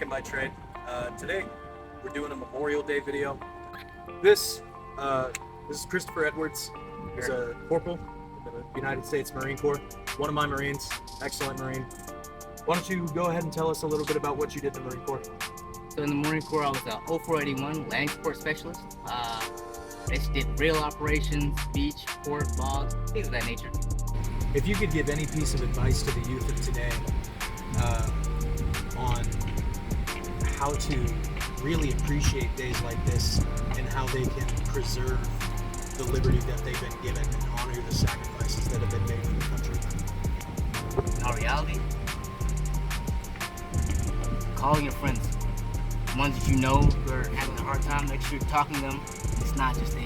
My Trade. Today, we're doing a Memorial Day video. This is Christopher Edwards. He's a corporal in the United States Marine Corps. One of my Marines, excellent Marine. Why don't you go ahead and tell us a little bit about what you did in the Marine Corps? So in the Marine Corps, I was a 0481 land support specialist. I just did rail operations, beach, port, bog, things of that nature. If you could give any piece of advice to the youth of today on how to really appreciate days like this and how they can preserve the liberty that they've been given and honor the sacrifices that have been made for the country. In all reality, call your friends. The ones that you know who are having a hard time, make sure you're talking to them. It's not just a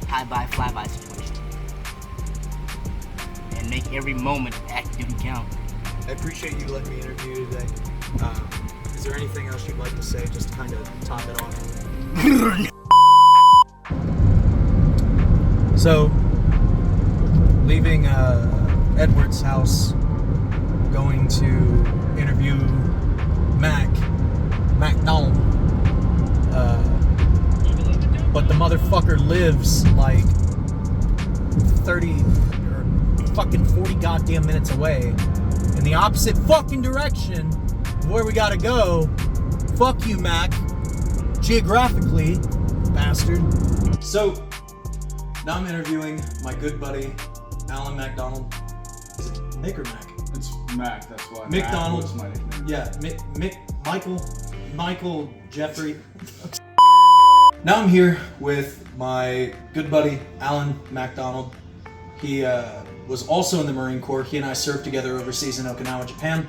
high-by, fly-by situation. And make every moment of active duty count. I appreciate you letting me interview you today. Is there anything else you'd like to say just to kind of top it off? So, leaving Edward's house, going to interview MacDonald. But the motherfucker lives like 30 or fucking 40 goddamn minutes away in the opposite fucking direction of where we gotta go. Fuck you, Mac. Geographically, bastard. So, now I'm interviewing my good buddy, Alan MacDonald. Is it Mick or Mac? It's Mac, that's why. McDonald. Mac was my nickname. Yeah, Michael Jeffrey. Now I'm here with my good buddy, Alan MacDonald. He was also in the Marine Corps. He and I served together overseas in Okinawa, Japan.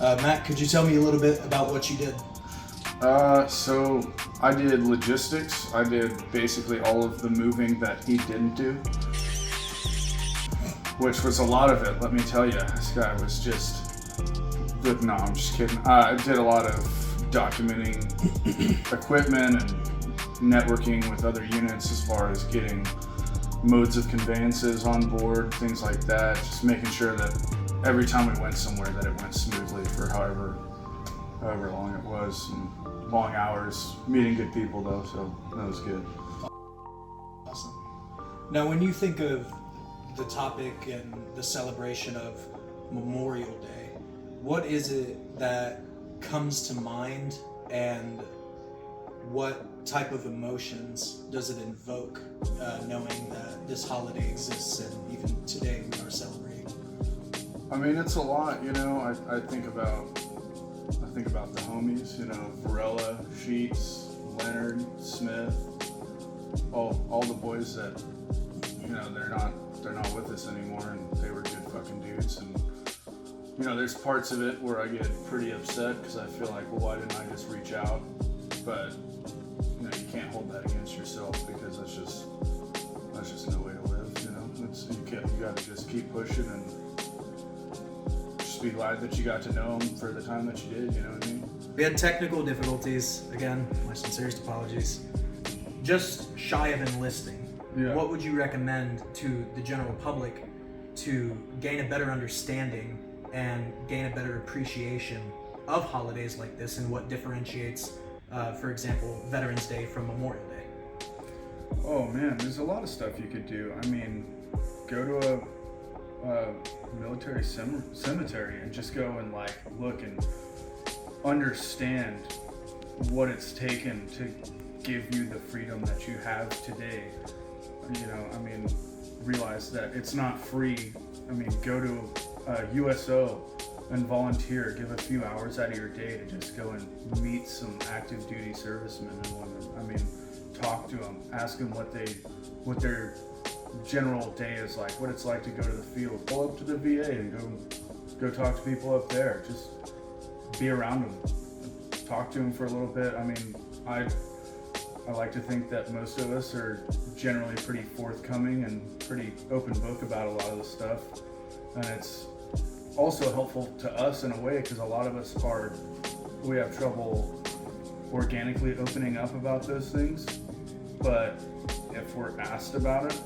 Matt, could you tell me a little bit about what you did? So I did logistics. I did basically all of the moving that he didn't do, which was a lot of it, let me tell you. This guy was just, no, I'm just kidding. I did a lot of documenting equipment and networking with other units as far as getting modes of conveyances on board, things like that. Just making sure that every time we went somewhere that it went smoothly for however long it was. And long hours, meeting good people though, so that was good. Awesome. Now when you think of the topic and the celebration of Memorial Day, what is it that comes to mind and what type of emotions does it invoke, knowing that this holiday exists and even today we are celebrating? I mean, it's a lot, you know. I think about the homies, you know, Varela, Sheets, Leonard, Smith, all the boys that, you know, they're not with us anymore, and they were good fucking dudes. And you know, there's parts of it where I get pretty upset because I feel like, well, why didn't I just reach out? But you know, you can't hold that against yourself because that's just no way to live, you know. You got to just keep pushing and just be glad that you got to know them for the time that you did, you know what I mean? We had technical difficulties. Again, my sincerest apologies. Just shy of enlisting, what would you recommend to the general public to gain a better understanding and gain a better appreciation of holidays like this and what differentiates, for example, Veterans Day from Memorial Day? Oh man, there's a lot of stuff you could do. I mean, go to a military cemetery and just go and like look and understand what it's taken to give you the freedom that you have today. You know, I mean, realize that it's not free. I mean, go to USO and volunteer, give a few hours out of your day to just go and meet some active duty servicemen and women. I mean, talk to them, ask them what their general day is like, what it's like to go to the field. Pull up to the VA and go talk to people up there. Just be around them, talk to them for a little bit. I mean, I like to think that most of us are generally pretty forthcoming and pretty open book about a lot of the stuff, and it's also helpful to us in a way because a lot of us we have trouble organically opening up about those things, but if we're asked about it,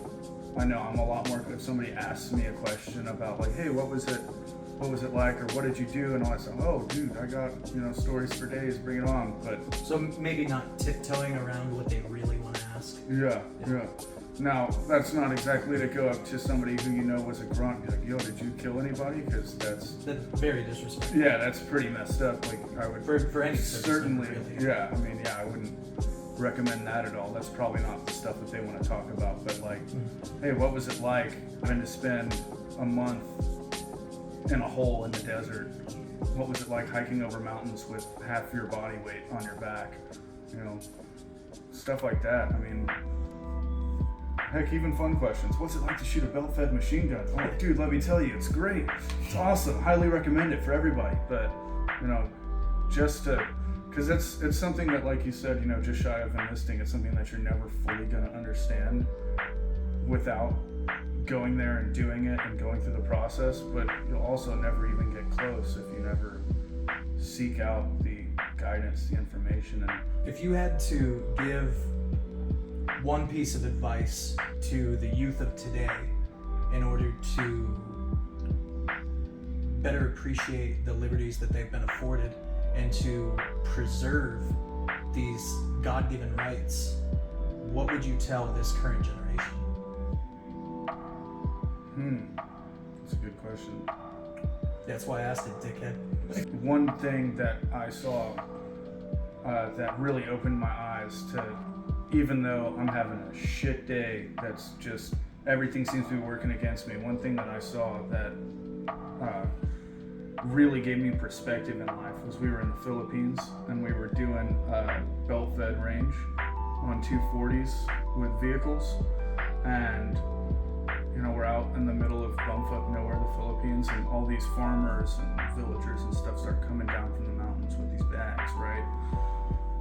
I know I'm a lot more, if somebody asks me a question about like, hey, what was it what was it like, or what did you do, and all that stuff. Oh, dude, I got, you know, stories for days, bring it on. But So maybe not tiptoeing around what they really want to ask. yeah. Now, that's not exactly to go up to somebody who you know was a grunt and be like, yo, did you kill anybody? Because that's very disrespectful. yeah, that's pretty messed up. Like, I would For any certainly, really. yeah. I mean, yeah, I wouldn't recommend that at all. That's probably not the stuff that they want to talk about. But like, hey, what was it like having to spend a month in a hole in the desert? What was it like hiking over mountains with half your body weight on your back? You know, stuff like that. I mean, heck, even fun questions. What's it like to shoot a belt-fed machine gun? Oh, dude, let me tell you, it's great. It's awesome. Highly recommend it for everybody. But, you know, just to, because it's something that, like you said, you know, just shy of enlisting, it's something that you're never fully going to understand without going there and doing it and going through the process. But you'll also never even get close if you never seek out the guidance, the information. And If you had to give one piece of advice to the youth of today in order to better appreciate the liberties that they've been afforded and to preserve these God-given rights, what would you tell this current generation? That's a good question. That's why I asked it, dickhead. One thing that I saw that really opened my eyes to, even though I'm having a shit day, that's just, everything seems to be working against me. One thing that I saw that really gave me perspective in life was we were in the Philippines and we were doing a belt-fed range on 240s with vehicles. And you know, we're out in the middle of bumfuck nowhere, the Philippines, and all these farmers and villagers and stuff start coming down from the mountains with these bags, right?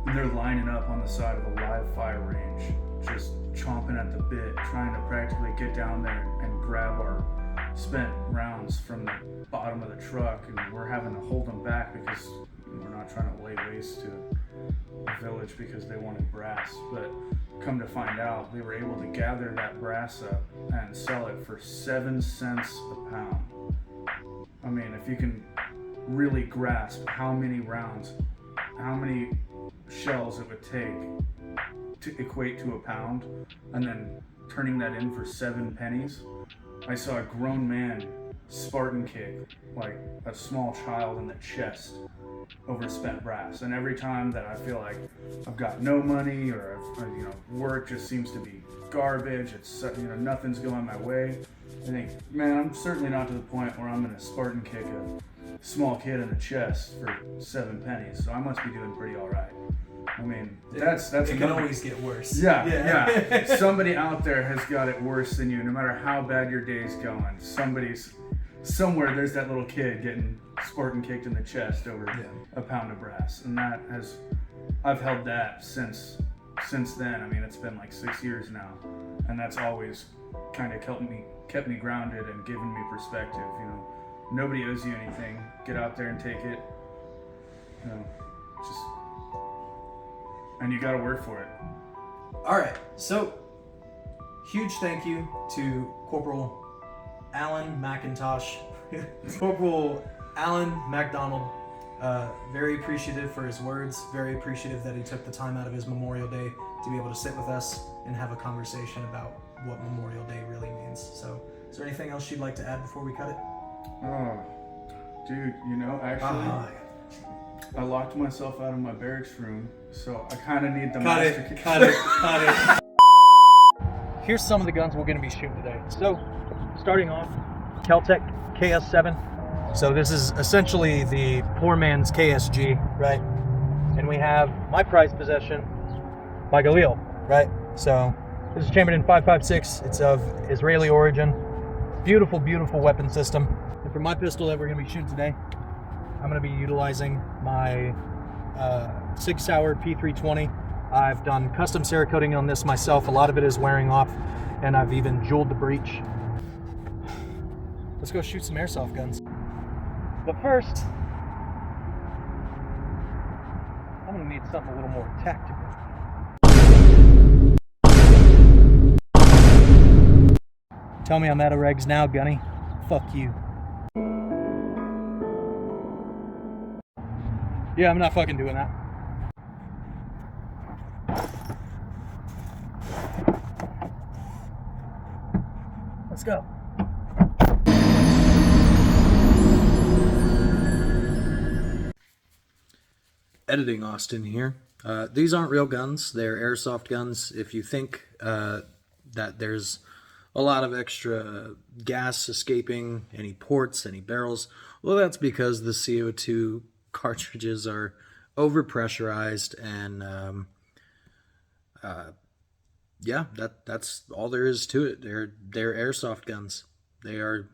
And they're lining up on the side of a live fire range, just chomping at the bit, trying to practically get down there and grab our spent rounds from the bottom of the truck, and we're having to hold them back because we're not trying to lay waste to a village because they wanted brass. But come to find out, they were able to gather that brass up and sell it for 7 cents a pound. I mean, if you can really grasp how many rounds, how many shells it would take to equate to a pound, and then turning that in for 7 pennies. I saw a grown man Spartan kick like a small child in the chest over spent brass. And every time that I feel like I've got no money, or work just seems to be garbage, it's nothing's going my way, I think, man, I'm certainly not to the point where I'm gonna Spartan kick a small kid in the chest for 7 pennies, so I must be doing pretty all right. I mean, that's it can always get worse. Yeah. Somebody out there has got it worse than you. No matter how bad your day's going, somewhere there's that little kid getting Spartan kicked in the chest over a pound of brass, and I've held that since then. I mean, it's been like 6 years now, and that's always kind of kept me grounded and given me perspective. You know, nobody owes you anything. Get out there and take it. You know, and you got to work for it. All right, so huge thank you to Corporal Alan McIntosh, Corporal Alan MacDonald. Very appreciative for his words, very appreciative that he took the time out of his Memorial Day to be able to sit with us and have a conversation about what Memorial Day really means. So, is there anything else you'd like to add before we cut it? Oh, dude, actually, I locked myself out of my barracks room, so I kind of need the master key. Cut it. Here's some of the guns we're going to be shooting today. So, starting off, Kel-Tec KS7. So this is essentially the poor man's KSG, right? And we have my prized possession by Galil, right? So this is Chamberlain 5.56. It's of Israeli origin. Beautiful, beautiful weapon system. And for my pistol that we're going to be shooting today, I'm going to be utilizing my Sig Sauer P320. I've done custom Cerakoting on this myself. A lot of it is wearing off, and I've even jeweled the breech. Let's go shoot some airsoft guns. But first, I'm going to need something a little more tactical. Tell me I'm out of regs now, Gunny. Fuck you. Yeah, I'm not fucking doing that. Let's go. Editing Austin here. These aren't real guns, they're airsoft guns. If you think that there's a lot of extra gas escaping any ports, any barrels, well, that's because the CO2 cartridges are overpressurized, and yeah, that's all there is to it. They're airsoft guns. They are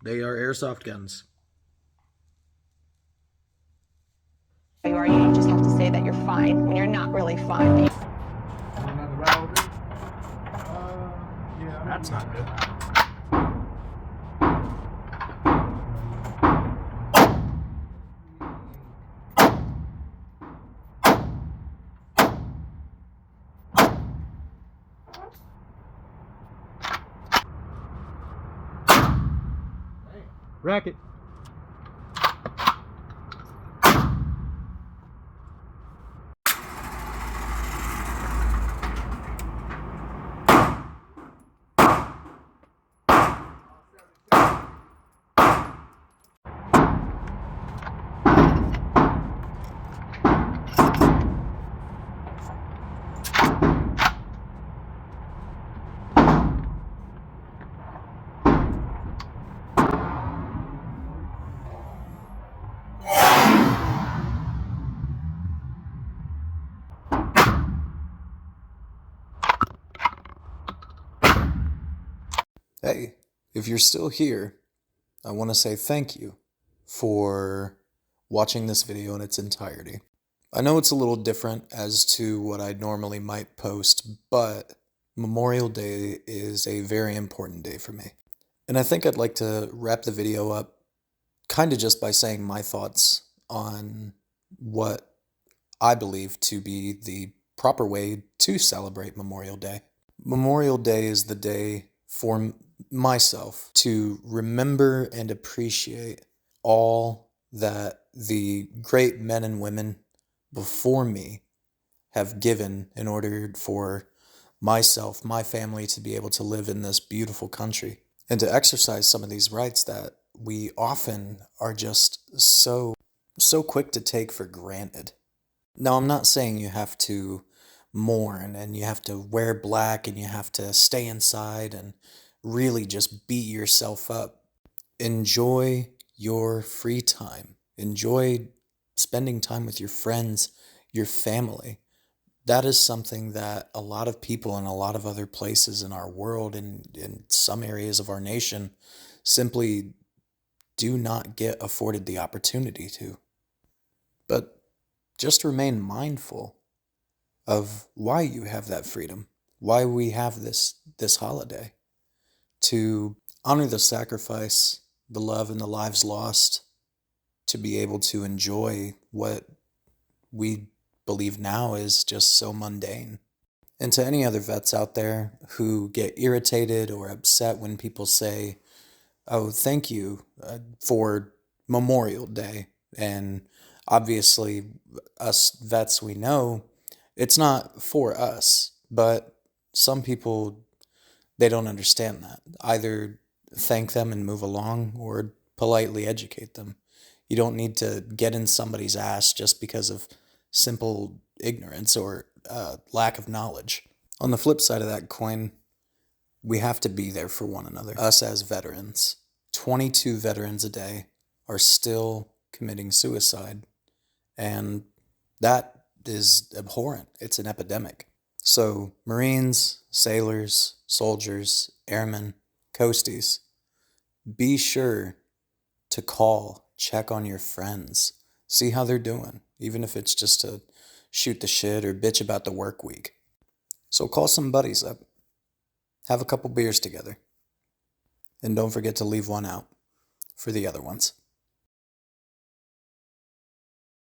airsoft guns. You are, you just have to say that you're fine when you're not really fine. That's not good. Racket. Hey, if you're still here, I want to say thank you for watching this video in its entirety. I know it's a little different as to what I normally might post, but Memorial Day is a very important day for me. And I think I'd like to wrap the video up kind of just by saying my thoughts on what I believe to be the proper way to celebrate Memorial Day. Memorial Day is the day for myself to remember and appreciate all that the great men and women before me have given in order for myself, my family to be able to live in this beautiful country and to exercise some of these rights that we often are just so quick to take for granted. Now, I'm not saying you have to mourn and you have to wear black and you have to stay inside and really just beat yourself up. Enjoy your free time. Enjoy spending time with your friends, your family. That is something that a lot of people in a lot of other places in our world and in some areas of our nation simply do not get afforded the opportunity to. But just remain mindful of why you have that freedom, why we have this holiday, to honor the sacrifice, the love, and the lives lost, to be able to enjoy what we believe now is just so mundane. And to any other vets out there who get irritated or upset when people say, oh, thank you for Memorial Day, and obviously us vets, we know it's not for us, but some people, they don't understand that. Either thank them and move along or politely educate them. You don't need to get in somebody's ass just because of simple ignorance or lack of knowledge. On the flip side of that coin, we have to be there for one another. Us as veterans, 22 veterans a day are still committing suicide, and that is abhorrent. It's an epidemic. So Marines, sailors, soldiers, airmen, coasties, be sure to call, check on your friends, see how they're doing, even if it's just to shoot the shit or bitch about the work week. So call some buddies up, have a couple beers together, and don't forget to leave one out for the other ones.